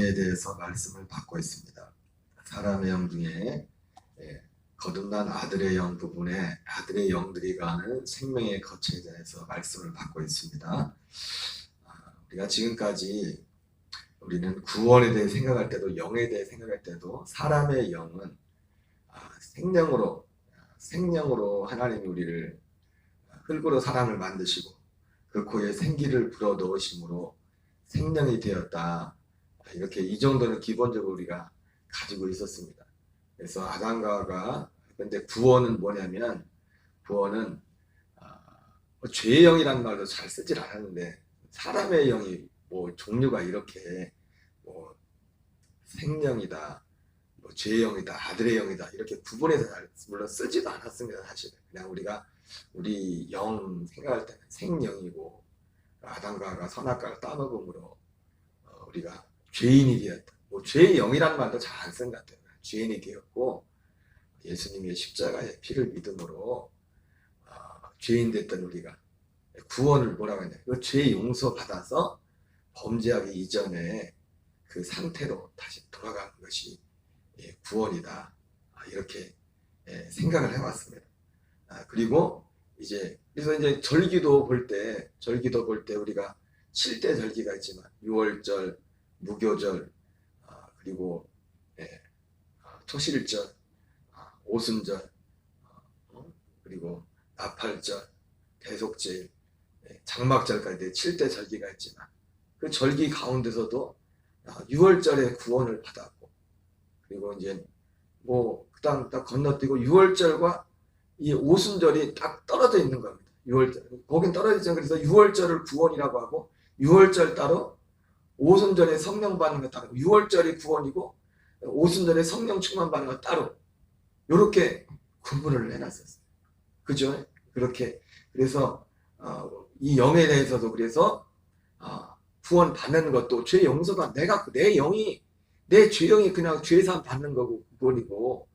영에 대해서 말씀을 받고 있습니다. 사람의 영 중에 거듭난 아들의 영 부분에 아들의 영들이 가는 생명의 거처에 대해서 말씀을 받고 있습니다. 우리가 지금까지 우리는 구원에 대해 생각할 때도 영에 대해 생각할 때도 사람의 영은 생명으로 하나님이 우리를 흙으로 사람을 만드시고 그 코에 생기를 불어 넣으심으로 생명이 되었다. 이렇게 이 정도는 기본적으로 우리가 가지고 있었습니다. 그래서 아담과 하와가 근데 구원은 뭐냐면 구원은 죄의 영이라는 말도 잘 쓰질 않았는데 사람의 영이 뭐 종류가 이렇게 뭐 생명이다, 뭐 죄의 영이다, 아들의 영이다 이렇게 구분해서 잘 물론 쓰지도 않았습니다. 사실 그냥 우리가 우리 영 생각할 때는 생영이고 아담과 하와가 선악과를 따먹음으로 우리가 죄인이 되었다. 뭐 죄의 영이라는 말도 잘 안 쓴 것 같아요. 죄인이 되었고 예수님의 십자가의 피를 믿음으로 죄인 됐던 우리가 구원을 뭐라고 하냐, 그 죄 용서 받아서 범죄하기 이전에 그 상태로 다시 돌아가는 것이 구원이다. 이렇게 생각을 해왔습니다. 그리고 그래서 이제 절기도 볼 때 우리가 7대 절기가 있지만 유월절, 무교절, 그리고 초실절, 오순절, 그리고 나팔절, 대속절, 장막절까지 7대 절기가 있지만 그 절기 가운데서도 6월절에 구원을 받았고 그리고 이제 뭐 그다음 딱 건너뛰고 6월절과 이 오순절이 딱 떨어져 있는 겁니다. 6월절 거긴 떨어지죠. 그래서 6월절을 구원이라고 하고 6월절 따로 오순절에 성령 받는 것 따로 6월절이 구원이고 오순절에 성령 충만 받는 것 따로 이렇게 구분을 해놨었어요. 그죠? 그렇게 그래서 이 영에 대해서도 그래서 구원 받는 것도 죄 용서가 내 영이 내 죄 영이 그냥 죄산 받는 거고 구원이고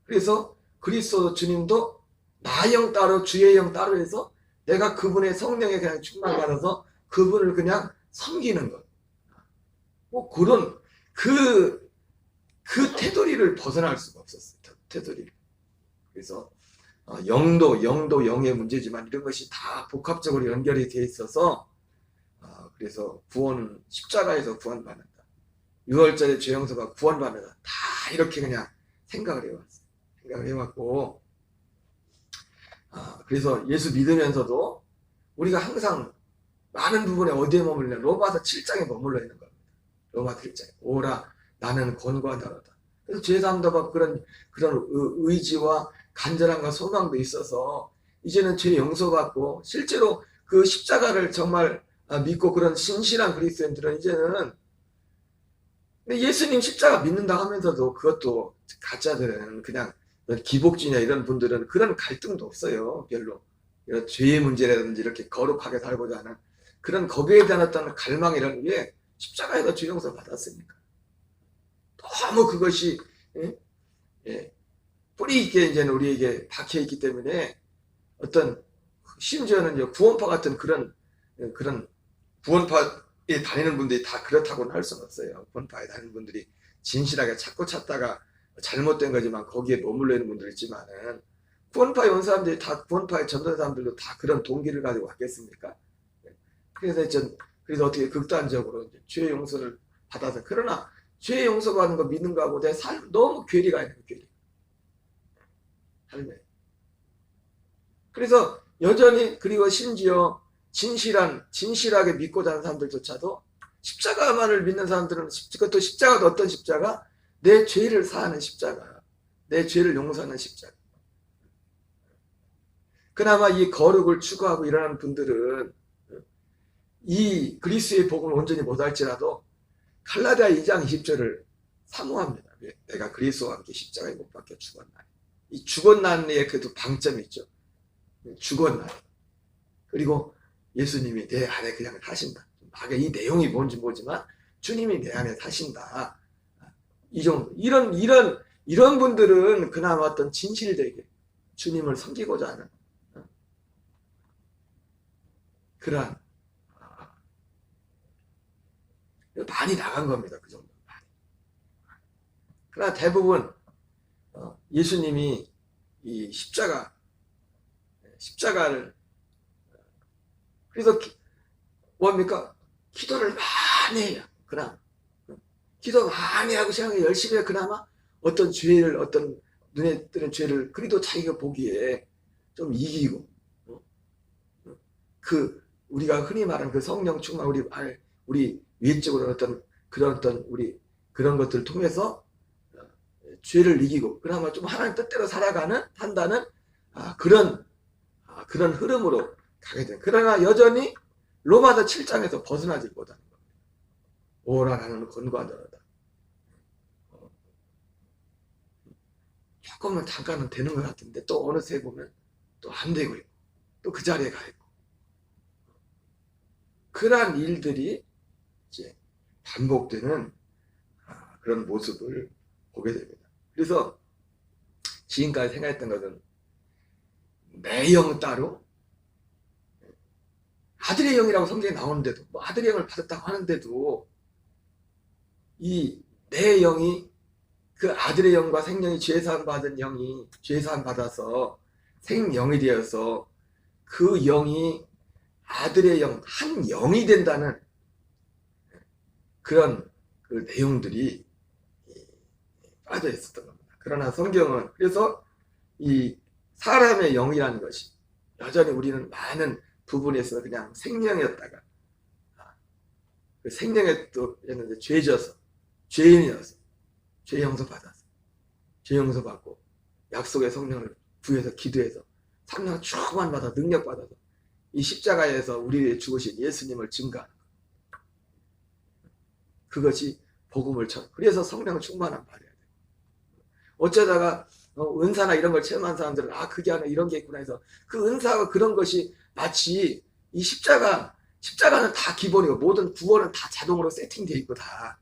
그래서 그리스도 주님도 나 영 따로 주의 영 따로 해서 내가 그분의 성령에 그냥 충만 받아서 그분을 그냥 섬기는 것. 뭐 그런 그 테두리를 벗어날 수가 없었어요. 테두리를. 그래서 영도 영의 문제지만 이런 것이 다 복합적으로 연결이 되어 있어서 그래서 구원은 십자가에서 구원받는다. 6월절에 죄 용서가 구원받는다. 다 이렇게 그냥 생각을 해왔어요. 생각을 해왔고 그래서 예수 믿으면서도 우리가 항상 많은 부분에 어디에 머물냐 로마서 7장에 머물러 있는 겁니다. 로마 7장에 오라 나는 권고하다로다. 그래서 죄사함도 그런 의지와 간절함과 소망도 있어서 이제는 죄 용서받고 실제로 그 십자가를 정말 믿고 그런 신실한 그리스도인들은 이제는 예수님 십자가 믿는다 하면서도 그것도 가짜들은 그냥 기복주의나 이런 분들은 그런 갈등도 없어요. 별로 이런 죄의 문제라든지 이렇게 거룩하게 살고자 하는 그런 거기에 대한 어떤 갈망이라는 게 십자가에서 죄 용서 받았으니까 너무 그것이 뿌리 있게 이제는 우리에게 박혀 있기 때문에 어떤 심지어는 이제 구원파 같은 그런 구원파에 다니는 분들이 다 그렇다고는 할 수는 없어요. 구원파에 다니는 분들이 진실하게 찾다가 잘못된 거지만 거기에 머물러 있는 분들 있지만은 구원파에 온 사람들이 다 구원파에 전도한 사람들도 다 그런 동기를 가지고 왔겠습니까? 그래서 어떻게 극단적으로 이제 죄 용서를 받아서 그러나 죄 용서받는 거 믿는 거하고 내 삶 너무 괴리가 있는 괴리. 삶에. 그래서 여전히 그리고 심지어 진실하게 믿고자 하는 사람들조차도 십자가만을 믿는 사람들은 그것도 십자가도 어떤 십자가? 내 죄를 사하는 십자가. 내 죄를 용서하는 십자가. 그나마 이 거룩을 추구하고 일하는 분들은 이 그리스도의 복음을 온전히 못할지라도 갈라디아 2장 20절을 사모합니다. 내가 그리스도와 함께 십자가에 못 박혀 죽었나니. 이 죽었나니에 그래도 방점이 있죠. 죽었나니. 그리고 예수님이 내 안에 그냥 사신다. 이 내용이 뭔지 모르지만 주님이 내 안에 사신다. 이 정도. 이런 분들은 그나마 어떤 진실되게 주님을 섬기고자 하는 그러한 많이 나간 겁니다. 그 정도. 그러나 대부분 예수님이 이 십자가를 그래서 뭡니까? 기도를 많이 해요. 그나마 기도 많이 하고 생각해 열심히 해. 그나마 어떤 죄를 어떤 눈에 뜨는 죄를 그래도 자기가 보기에 좀 이기고 그 우리가 흔히 말하는 그 성령 충만 우리 외적으로 그런 어떤 우리 그런 것들을 통해서 죄를 이기고 그나마 좀 하나님 뜻대로 한다는 그런 흐름으로 가게 된. 그러나 여전히 로마서 7장에서 벗어나지 못하는 겁니다. 오라 나는 권고하노라. 조금은 잠깐은 되는 것 같은데 또 어느새 보면 또 안 되고 있고 또 그 자리에 가 있고 그러한 일들이 이제 반복되는 그런 모습을 보게 됩니다. 그래서 지금까지 생각했던 것은 내 영 따로 아들의 영이라고 성경에 나오는데도 뭐 아들의 영을 받았다고 하는데도 이 내 영이 그 아들의 영과 생명이 죄사함 받은 영이 죄사함 받아서 생영이 되어서 그 영이 아들의 영, 한 영이 된다는 그런 그 내용들이 빠져 있었던 겁니다. 그러나 성경은 그래서 이 사람의 영이라는 것이 여전히 우리는 많은 부분에서 그냥 생명이었다가 그 생명에 또 죄져서 죄인이어서 죄 용서 받아서 죄 용서 받고 약속의 성령을 구해서 기도해서 성령 충만 받아 능력 받아서 이 십자가에서 우리를 죽으신 예수님을 증거하는 것. 그것이 복음을 그래서 성령 충만함 받아야 돼요. 어쩌다가 은사나 이런 걸 체험한 사람들은 그게 아니라 이런 게 있구나 해서 그 은사가 그런 것이 마치 이 십자가는 다 기본이고 모든 구원은 다 자동으로 세팅되어 있고 다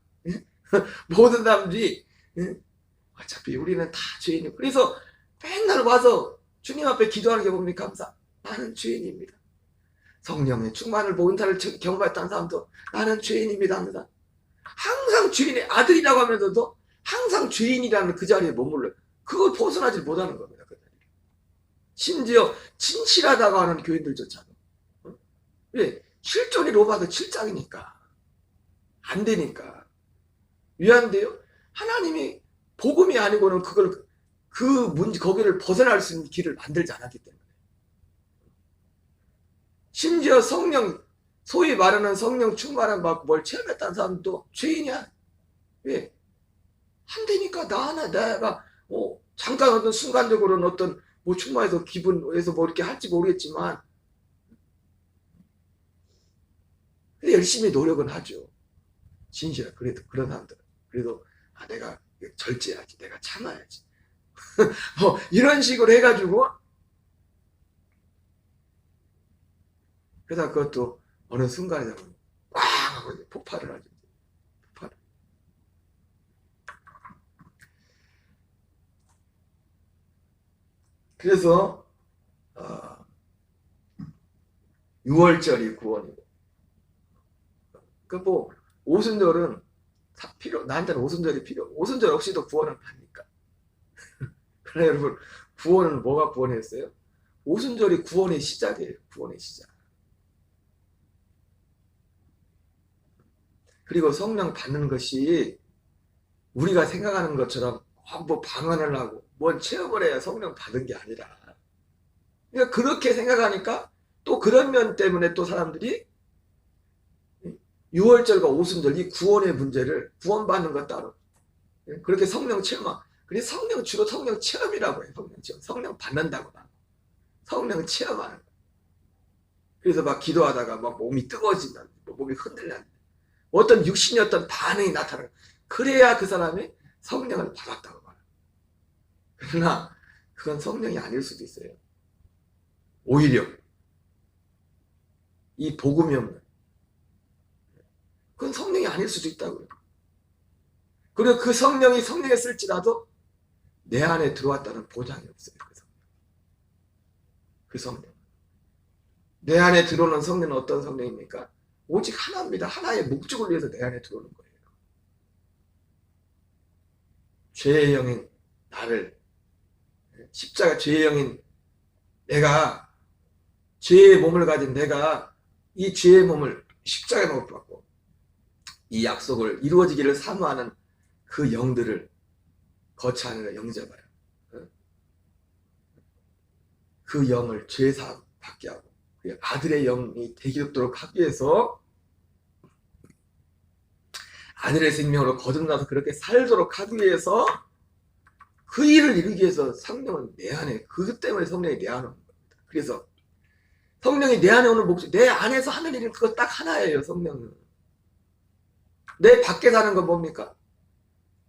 모든 사람들이 어차피 우리는 다 죄인이고 그래서 맨날 와서 주님 앞에 기도하는 게 뭡니까? 항상 나는 죄인입니다. 성령의 충만을 보고 은사를 경험했다는 사람도 나는 죄인입니다 합니다. 항상 죄인의 아들이라고 하면서도 항상 죄인이라는 그 자리에 머물러요. 그걸 벗어나지 못하는 겁니다. 그 자리에. 심지어 진실하다고 하는 교인들조차도 왜? 실존이 로마서 7장이니까 안 되니까 왜 안 돼요? 하나님이 복음이 아니고는 거기를 벗어날 수 있는 길을 만들지 않았기 때문에 심지어 성령 소위 말하는 성령 충만함 받고 뭘 체험했다는 사람도 죄인이야. 왜? 안 되니까 내가 잠깐 어떤 순간적으로는 어떤 충만해서 기분에서 이렇게 할지 모르겠지만 열심히 노력은 하죠. 진실해. 그래도 그런 사람들은 그래도 내가 절제해야지, 내가 참아야지. 이런 식으로 해가지고 그러다 그것도 어느 순간에 되면 꽝 하고 폭발을 하죠. 폭발. 그래서 6월절이 구원이고 오순절은 나한테는 오순절이 오순절 없이도 구원을 받니까. 그러나 여러분 구원은 뭐가 구원이었어요? 오순절이 구원의 시작이에요. 구원의 시작. 그리고 성령 받는 것이 우리가 생각하는 것처럼 방언을 하고 뭔 체험을 해야 성령 받은 게 아니라 그러니까 그렇게 생각하니까 또 그런 면 때문에 또 사람들이 6월절과 오순절 이 구원의 문제를 구원받는 것 따로 그렇게 성령 체험 그래서 주로 성령 체험이라고 해요. 성령 체험. 성령 받는다고 성령 체험하는 거. 그래서 막 기도하다가 몸이 뜨거워진다 몸이 흔들린다 어떤 육신의 어떤 반응이 나타나요. 그래야 그 사람이 성령을 받았다고 말해요. 그러나 그건 성령이 아닐 수도 있어요. 오히려 이 복음이 없는 그건 성령이 아닐 수도 있다고요. 그리고 그 성령이 성령에 쓸지라도 내 안에 들어왔다는 보장이 없어요. 그 성령. 내 안에 들어오는 성령은 어떤 성령입니까? 오직 하나입니다. 하나의 목적을 위해서 내 안에 들어오는 거예요. 죄의 영인 나를, 십자가 죄의 영인 내가, 죄의 몸을 가진 내가 이 죄의 몸을 십자가에 못 박고 이 약속을 이루어지기를 사모하는 그 영들을 거처하는 영접하여 그 영을 죄사함 받게 하고 아들의 영이 되도록 하기 위해서, 아들의 생명으로 거듭나서 그렇게 살도록 하기 위해서, 그 일을 이루기 위해서 성령은 내 안에, 그것 때문에 성령이 내 안에 오는 겁니다. 그래서 성령이 내 안에 오는 목적, 내 안에서 하는 일은 그거 딱 하나예요. 성령은 내 밖에 사는 건 뭡니까?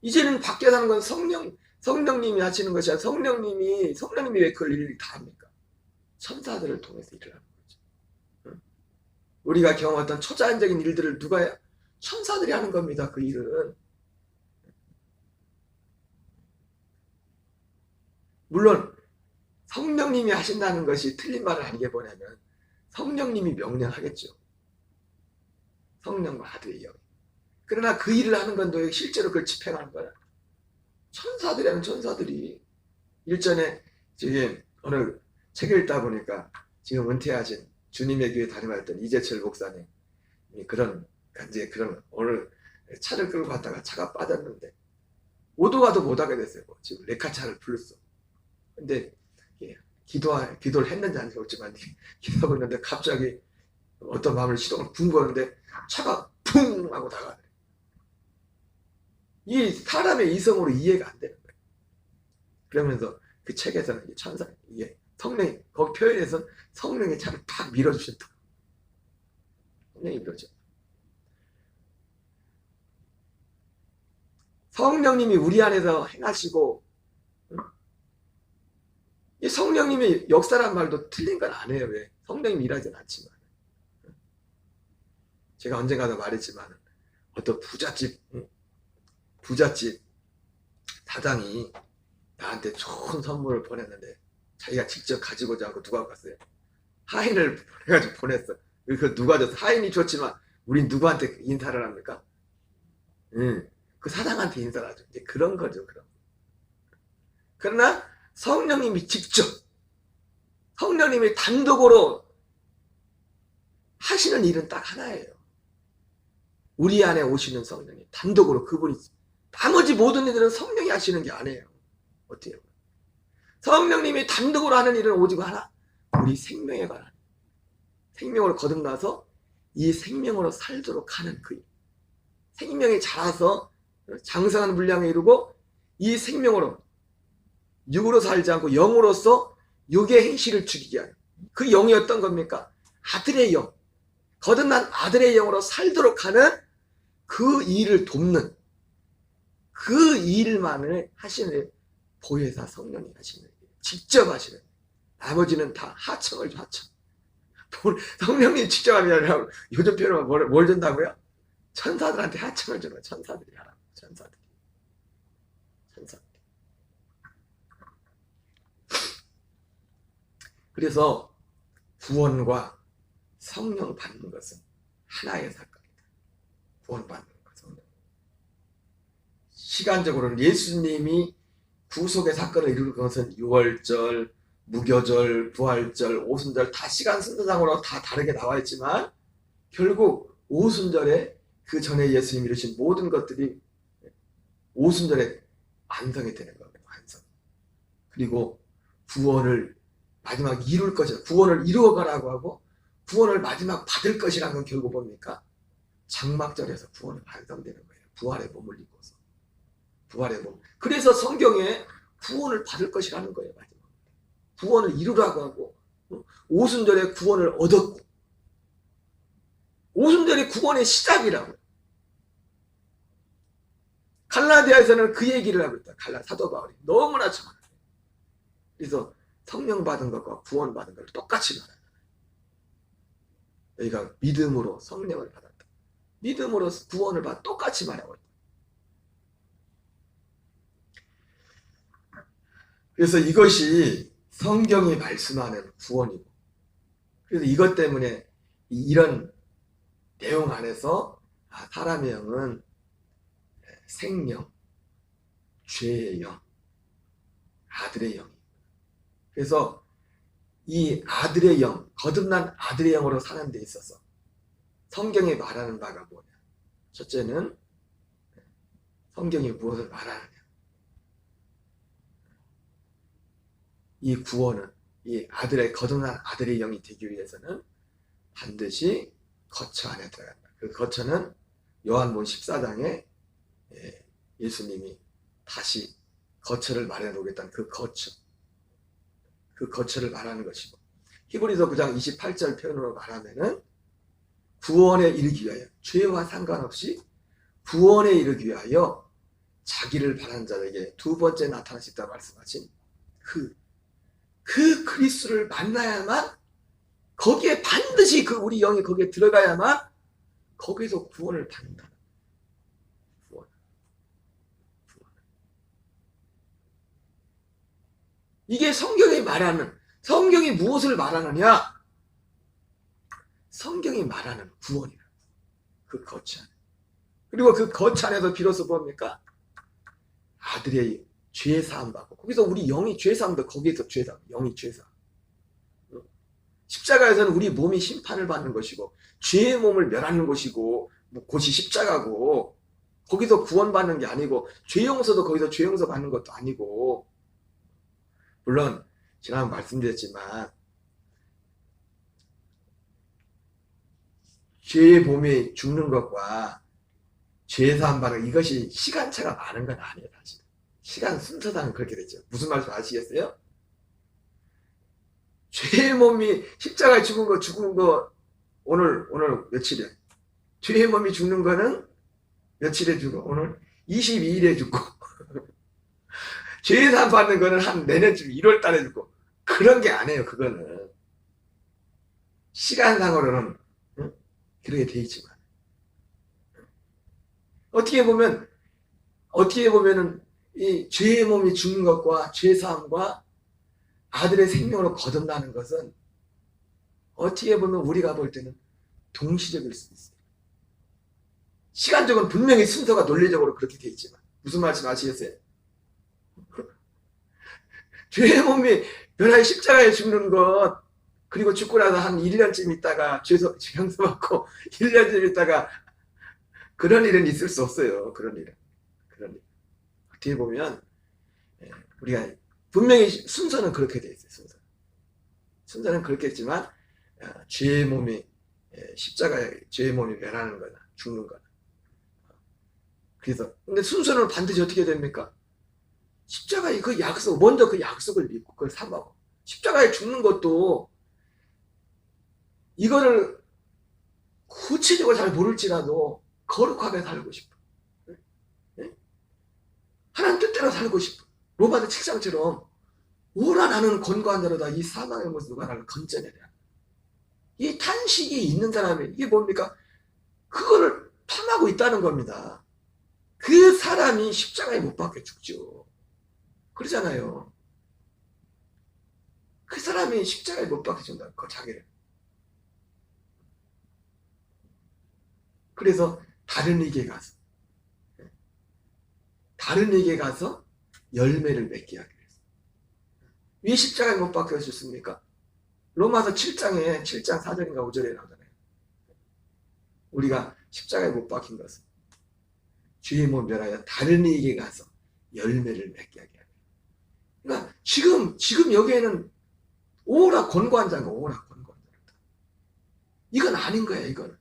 이제는 밖에 사는 건 성령님이 하시는 것이 아니라 성령님이 왜 그걸 일을 다 합니까? 천사들을 통해서 일을 하는 거죠. 우리가 경험했던 초자연적인 일들을 누가 해요? 천사들이 하는 겁니다. 그 일은. 물론 성령님이 하신다는 것이 틀린 말을 아니게 뭐냐면 성령님이 명령하겠죠. 성령과 아들의 영. 그러나 그 일을 하는 건 너 실제로 그걸 집행하는 거야. 천사들이 하는, 천사들이. 일전에 지금 오늘 책을 읽다 보니까 지금 은퇴하신 주님의 교회 담임하였던 이재철 목사님 그런 오늘 차를 끌고 갔다가 차가 빠졌는데 오도 가도 못하게 됐어요. 지금 레카차를 불렀어. 근데 기도를 했는지 안 했지만 기도하고 있는데 갑자기 어떤 마음을 시동을 분 거는데 차가 붕 하고 다가가요. 이 사람의 이성으로 이해가 안 되는 거예요. 그러면서 그 책에서는 이게 성령이, 거기 표현에서는 성령의 차를 팍 밀어주셨다. 성령이 밀어줘. 성령님이 우리 안에서 행하시고, 이 성령님이 역사란 말도 틀린 건 아니에요. 왜? 성령님이 일하진 않지만. 제가 언젠가도 말했지만, 어떤 부잣집 사장이 나한테 좋은 선물을 보냈는데, 자기가 직접 가지고자 하고 누가 갔어요? 하인을 보내가지고 보냈어. 그 누가 줬어? 하인이 줬지만, 우린 누구한테 인사를 합니까? 그 사장한테 인사를 하죠. 이제 그런 거죠, 그럼. 그러나, 성령님이 직접, 성령님이 단독으로 하시는 일은 딱 하나예요. 우리 안에 오시는 성령이 단독으로 그분이, 나머지 모든 일들은 성령이 하시는 게 아니에요. 어때요? 성령님이 단독으로 하는 일은 오직 하나, 우리 생명에 관한, 생명으로 거듭나서 이 생명으로 살도록 하는 그 일. 생명이 자라서 장성한 분량에 이르고 이 생명으로 육으로 살지 않고 영으로서 육의 행실을 죽이게 하는 그 영이 어떤 겁니까? 아들의 영, 거듭난 아들의 영으로 살도록 하는 그 일을 돕는, 그 일만을 하시는 보혜사 성령이 하시는, 직접 하시는, 나머지는 다 하청. 성령님이 직접 하는 게 아니라 요즘 표현은 뭘 준다고요? 천사들한테 하청을 주는, 천사들이 하라고. 천사들이. 그래서 구원과 성령 받는 것은 하나의 사건이다. 구원받는 것은. 시간적으로는 예수님이 구속의 사건을 이루는 것은 유월절, 무교절, 부활절, 오순절 다 시간 순서상으로 다 다르게 나와 있지만 결국 오순절에 그 전에 예수님이 이루신 모든 것들이 오순절에 완성이 되는 겁니다. 완성. 그리고 구원을 마지막 이룰 것이다. 구원을 이루어가라고 하고 구원을 마지막 받을 것이라는 건 결국 뭡니까? 장막절에서 구원이 완성되는 거예요. 부활의 몸을 입고서. 부활의 몸. 그래서 성경에 구원을 받을 것이라는 거예요. 마지막. 구원을 이루라고 하고 오순절에 구원을 얻었고 오순절이 구원의 시작이라고. 갈라디아에서는 그 얘기를 하고 있다. 사도 바울이 너무나 정확해요. 그래서 성령 받은 것과 구원 받은 걸 똑같이 말해요. 여기가 믿음으로 성령을 받았다. 믿음으로 구원을 받아 똑같이 말하고 있다. 그래서 이것이 성경이 말씀하는 구원이고, 그래서 이것 때문에 이런 내용 안에서 사람의 영은 생명, 죄의 영, 아들의 영이. 그래서 이 아들의 영, 거듭난 아들의 영으로 사는 데 있어서 성경이 말하는 바가 뭐냐? 첫째는 성경이 무엇을 말하느냐? 이 구원은 이 아들의 거듭난 아들의 영이 되기 위해서는 반드시 거처 안에 들어간다. 그 거처는 요한복음 14장에 예수님이 다시 거처를 마련해 놓겠다는 그 거처를 말하는 것이고, 히브리서 9장 28절 표현으로 말하면은 구원에 이르기 위하여, 죄와 상관없이 구원에 이르기 위하여 자기를 바라는 자에게 두 번째 나타나셨다 말씀하신 그 그리스도를 만나야만, 거기에 반드시 우리 영이 거기에 들어가야만 거기서 구원을 받는다. 구원. 이게 성경이 무엇을 말하느냐? 성경이 말하는 구원이라. 그 거처 안에. 그리고 그 거처 안에서 비로소 뭡니까? 아들의 죄 사함 받고, 거기서 우리 영이 죄 사함도 거기에서 죄 사함, 영이 죄 사함. 십자가에서는 우리 몸이 심판을 받는 것이고, 죄의 몸을 멸하는 것이고, 곳이 십자가고, 거기서 구원받는 게 아니고, 죄 용서도 거기서 죄 용서 받는 것도 아니고, 물론 지난번 말씀드렸지만 죄의 몸이 죽는 것과 죄 사함 받는 이것이 시간차가 많은 건 아니에요. 사실 시간 순서상 그렇게 되죠. 무슨 말씀 아시겠어요? 죄의 몸이 십자가에 죽은 거 오늘 며칠이야? 죄의 몸이 죽는 거는 며칠에 죽어? 오늘 22일에 죽고 죄 사함 받는 거는 한 내년쯤 1월 달에 죽고, 그런 게 아니에요. 그거는 시간상으로는 그렇게 돼 있지만, 어떻게 보면은 이 죄의 몸이 죽는 것과 죄 사함과 아들의 생명으로 거듭나는 것은 어떻게 보면 우리가 볼 때는 동시적일 수 있어요. 시간적으로 분명히 순서가 논리적으로 그렇게 돼 있지만, 무슨 말씀 아시겠어요? 죄의 몸이 변화의 십자가에 죽는 것, 그리고 죽고 나서 한 1년쯤 있다가 죄 용서받고 1년쯤 있다가, 그런 일은 있을 수 없어요. 그런 일. 어떻게 보면 우리가 분명히 순서는 그렇게 돼 있어요. 순서는 그렇겠지만 죄의 몸이 십자가에 죄의 몸이 멸하는 거나 죽는 거나. 그래서 근데 순서는 반드시 어떻게 됩니까? 십자가의 그 약속, 먼저 그 약속을 믿고 그걸 삼하고, 십자가에 죽는 것도 이거를 구체적으로 잘 모를지라도 거룩하게 살고 싶어. 하나님 뜻대로 살고 싶어. 로마서 7장처럼 오라 나는 권고한 자로다 이 사망의 모습 누가 나를 건져내랴. 이 탄식이 있는 사람이 이게 뭡니까? 그거를 탐하고 있다는 겁니다. 그 사람이 십자가에 못 박혀 죽죠. 그러잖아요. 그 사람이 십자가에 못 박혀 죽는다. 그 자기를. 그래서 다른 에게 가서 열매를 맺게 하기 위해서. 왜 십자가에 못 박혀 죽습니까? 로마서 7장 4절인가 5절에 나오잖아요. 우리가 십자가에 못 박힌 것은 주의 몸 멸하여 다른 이에게 가서 열매를 맺게 하게 하는. 그러니까 지금 여기에는 오라 권고한 자가 오라 권고한 자다. 이건 아닌 거야. 이거는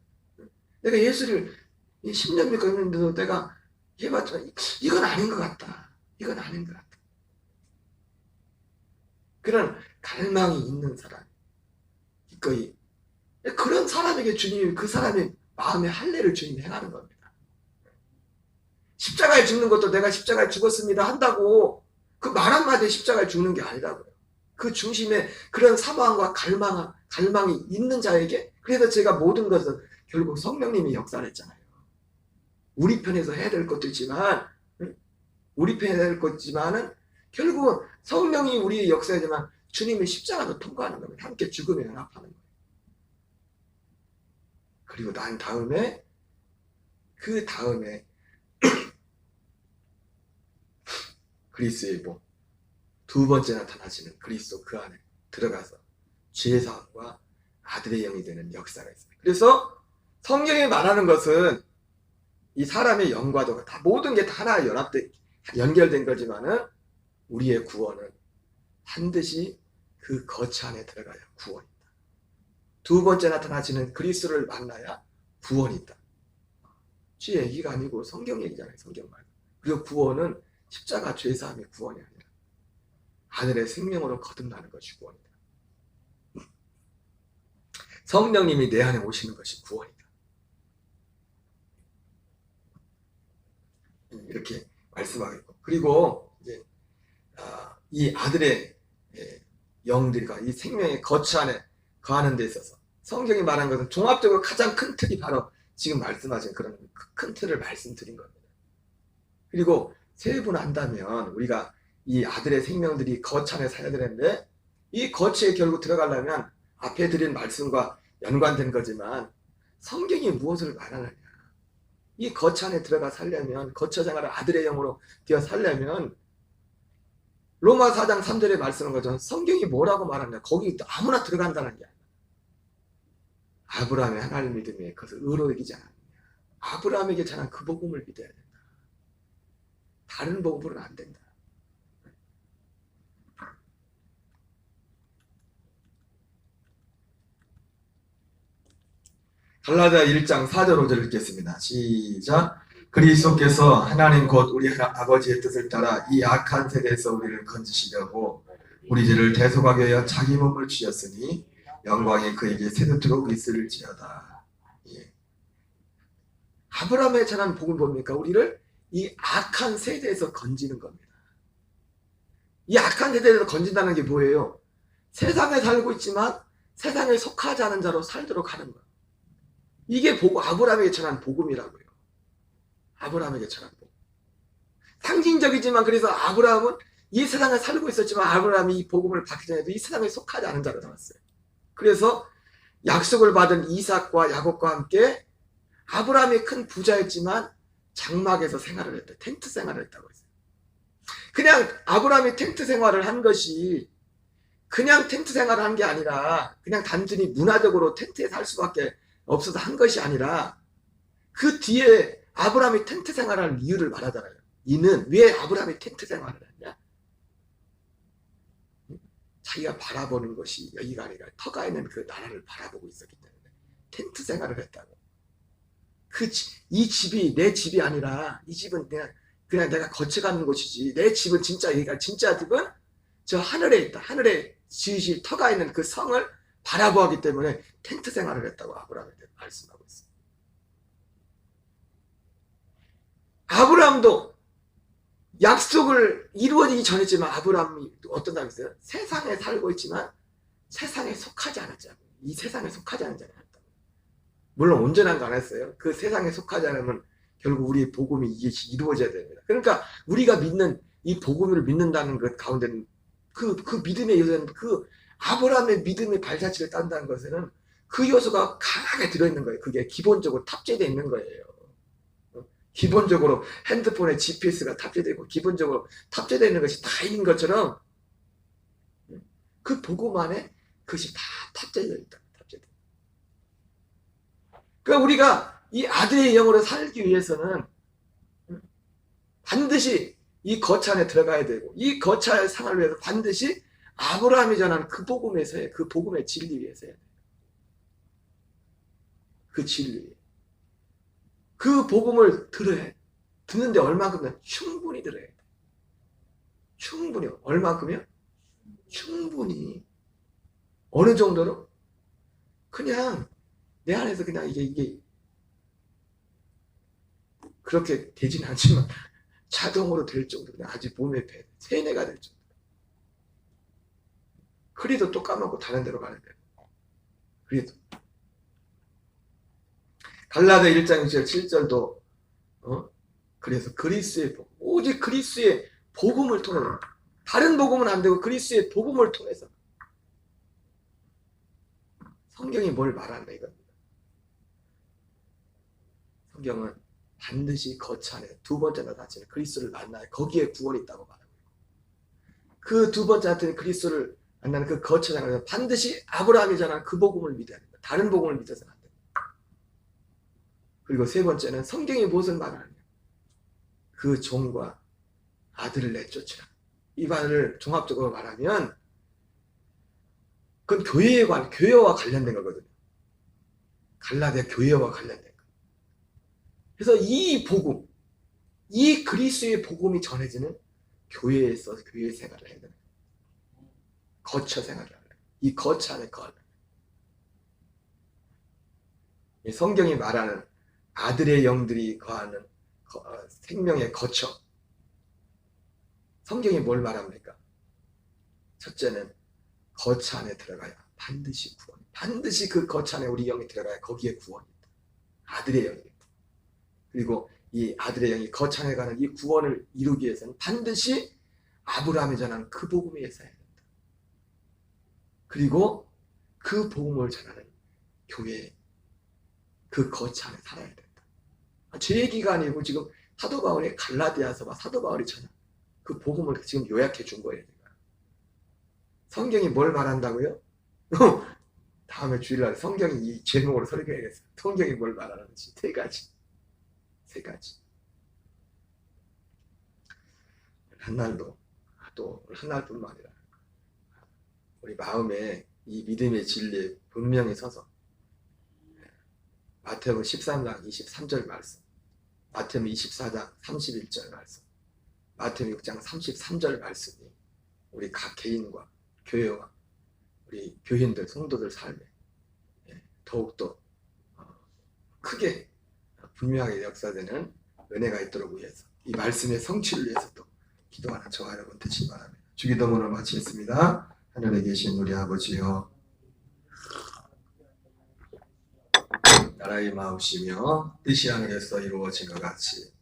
내가 예수를 10년 믿고 있는데도 내가 해봤지만 이건 아닌 것 같다. 이건 아닌 것 같다. 그런 갈망이 있는 사람, 기꺼이 그런 사람에게 주님이 그 사람의 마음의 할례를 주님이 행하는 겁니다. 십자가에 죽는 것도 내가 십자가에 죽었습니다 한다고 그 말 한마디에 십자가에 죽는 게 아니라고요. 그 중심에 그런 사모함과 갈망이 있는 자에게. 그래서 제가 모든 것은 결국 성령님이 역사를 했잖아요. 우리 편에서 해야 될 것도 있지만, 우리 편에 해야 될 것이지만은 결국은 성령이 우리 역사이지만 주님의 십자가도 통과하는 겁니다. 함께 죽음에 연합하는 거예요. 그리고 난 다음에 그리스도의 복, 두 번째 나타나시는 그리스도 그 안에 들어가서 죄사함과 아들의 영이 되는 역사가 있습니다. 그래서 성경이 말하는 것은 이 사람의 영과도 다 모든 게 다 하나 연결된 거지만은 우리의 구원은 반드시 그 거처 안에 들어가야 구원이다. 두 번째 나타나시는 그리스도를 만나야 구원이 있다. 지 얘기가 아니고 성경 얘기잖아요. 성경 말. 그리고 구원은 십자가 죄사함이 구원이 아니라 아들의 생명으로 거듭나는 것이 구원이다. 성령님이 내 안에 오시는 것이 구원이다. 이렇게 말씀하겠고, 그리고 이제 이 아들의 영들과 이 생명의 거처 안에 거하는 데 있어서 성경이 말한 것은 종합적으로 가장 큰 틀이 바로 지금 말씀하신 그런 큰 틀을 말씀드린 겁니다. 그리고 세분한다면 우리가 이 아들의 생명들이 거처 안에 살아야 되는데, 이 거처에 결국 들어가려면 앞에 드린 말씀과 연관된 거지만 성경이 무엇을 말하느냐, 이 거처 안에 들어가 살려면, 거처 생활을 아들의 영으로 되어 살려면 로마 4장 3절에 말씀한 것처럼 성경이 뭐라고 말하냐, 거기 아무나 들어간다는 게 아니야. 아브라함의 하나님 믿음에 그것을 의로 여기지 않았느냐, 아브라함에게 전한 그 복음을 믿어야 된다. 다른 복음으로는 안 된다. 갈라디아 1장 4절 5절 읽겠습니다. 시작. 그리스도께서 하나님 곧 우리 아버지의 뜻을 따라 이 악한 세대에서 우리를 건지시려고 우리 죄를 대속하기 위하여 자기 몸을 주셨으니 영광이 그에게 세도토록 있을지어다. 예. 아브라함에 전한 복음은 뭡니까? 우리를 이 악한 세대에서 건지는 겁니다. 이 악한 세대에서 건진다는 게 뭐예요? 세상에 살고 있지만 세상에 속하지 않은 자로 살도록 하는 거예요. 이게 아브라함에게 전한 복음이라고요. 아브라함에게 전한 복음. 상징적이지만, 그래서 아브라함은 이 세상에 살고 있었지만 아브라함이 이 복음을 받기 전에도 이 세상에 속하지 않은 자로 살았어요. 그래서 약속을 받은 이삭과 야곱과 함께 아브라함이 큰 부자였지만 장막에서 생활을 했다. 텐트 생활을 했다고 했어요. 그냥 아브라함이 텐트 생활을 한 것이 그냥 텐트 생활을 한 게 아니라 그냥 단순히 문화적으로 텐트에 살 수밖에 없어서 한 것이 아니라 그 뒤에 아브라함이 텐트 생활을 이유를 말하잖아요. 이는 왜 아브라함이 텐트 생활을 했냐? 자기가 바라보는 것이 여기가 아니라 터가 있는 그 나라를 바라보고 있었기 때문에 텐트 생활을 했다고. 이 집이 내 집이 아니라, 이 집은 그냥 내가 거쳐가는 곳이지, 내 집은 진짜 집은 저 하늘에 있다. 하늘에 지으실 터가 있는 그 성을 바라보았기 때문에 텐트 생활을 했다고 아브라함에 대해 말씀하고 있습니다. 아브라함도 약속을 이루어지기 전이지만 아브라함이 어떤 사람이 있어요? 세상에 살고 있지만 세상에 속하지 않았잖아요. 이 세상에 속하지 않은 자를 했다고. 물론 온전한 거 안 했어요. 그 세상에 속하지 않으면 결국 우리의 복음이 이게 이루어져야 됩니다. 그러니까 우리가 믿는 이 복음을 믿는다는 것 가운데는 그 믿음의 요소는 그 아브라함의 믿음의 발자취를 딴다는 것에는 그 요소가 강하게 들어있는 거예요. 그게 기본적으로 탑재되어 있는 거예요. 기본적으로 핸드폰에 GPS가 탑재되고 기본적으로 탑재되어 있는 것이 다 있는 것처럼 그 복음 안에 그것이 다 탑재되어 있다. 그러니까 우리가 이 아들의 영으로 살기 위해서는 반드시 이 거처 안에 들어가야 되고, 이 거처의 생활을 위해서 반드시 아브라함이 전한 그 복음에서의 그 복음의 진리 위에서 해야 돼요. 그 진리. 그 복음을 들어야 돼. 듣는데 얼마큼이면 충분히 들어야 돼. 충분히. 얼마큼이요? 충분히. 어느 정도로? 그냥 내 안에서 그냥 이게 그렇게 되진 않지만 자동으로 될 정도로 그냥 아주 몸에 배 세뇌가 될 정도. 그래도 또 까먹고 다른 데로 가는 데. 그래도 갈라디아 1장 7절도 그래서 그리스도의 복음, 오직 그리스도의 복음을 통해서, 다른 복음은 안 되고 그리스도의 복음을 통해서 성경이 뭘 말한다 이겁니다. 성경은 반드시 거처 안에 두 번째 나타나는 그리스도를 만나야 거기에 구원이 있다고 말합니다. 그 두 번째 하여튼 그리스도를 만나는 그 거처장에서 반드시 아브라함이 전한 그 복음을 믿어야 된다. 다른 복음을 믿어서는 안 된다. 그리고 세 번째는 성경이 무엇을 말하느냐. 그 종과 아들을 내쫓으라. 이 말을 종합적으로 말하면 그건 교회와 관련된 거거든요. 갈라디아 교회와 관련된 거. 그래서 이 복음, 이 그리스도의 복음이 전해지는 교회에서 교회 생활을 해야 되는 거예요. 거처 생활을 하는 거예요. 이 거처 안에 거하는 거예요. 성경이 말하는 아들의 영들이 거하는 생명의 거처. 성경이 뭘 말합니까? 첫째는 거처 안에 들어가야 반드시 구원. 반드시 그 거처 안에 우리 영이 들어가야 거기에 구원이 있다. 아들의 영이 있다. 그리고 이 아들의 영이 거처 안에 가는 이 구원을 이루기 위해서는 반드시 아브라함이 전한 그 복음에 의해서 해야 된다. 그리고 그 복음을 전하는 교회, 그 거처 안에 살아야 된다. 제 얘기가 아니고 지금 사도 바울이 갈라디아서와 사도 바울이 전한 그 복음을 지금 요약해 준 거예요. 성경이 뭘 말한다고요? 다음에 주일날 성경이 이 제목으로 설교해야겠어요. 성경이 뭘 말하는지 세 가지. 한날도 또 한날뿐만 아니라 우리 마음에 이 믿음의 진리에 분명히 서서 마태복음 13장 23절 말씀, 마태복음 24장 31절 말씀, 마태복음 6장 33절 말씀이 우리 각 개인과 교회와 우리 교인들, 성도들 삶에 더욱더 크게 분명하게 역사되는 은혜가 있도록 위해서 이 말씀의 성취를 위해서 또 기도하는 저와 여러분 되시기 바랍니다. 주기도문을 마치겠습니다. 하늘에 계신 우리 아버지여, 나라의 마옵시며 뜻이 하늘에서 이루어진 것 같이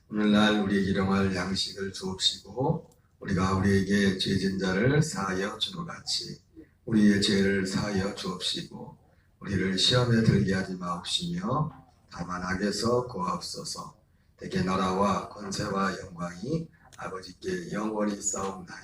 오늘날 우리에게 일용할 양식을 주옵시고 우리가 우리에게 죄진 자를 사하여 준 것 같이 우리의 죄를 사하여 주옵시고 우리를 시험에 들게 하지 마옵시며 다만 악에서 구하옵소서. 대개 나라와 권세와 영광이 아버지께 영원히 싸움나이다.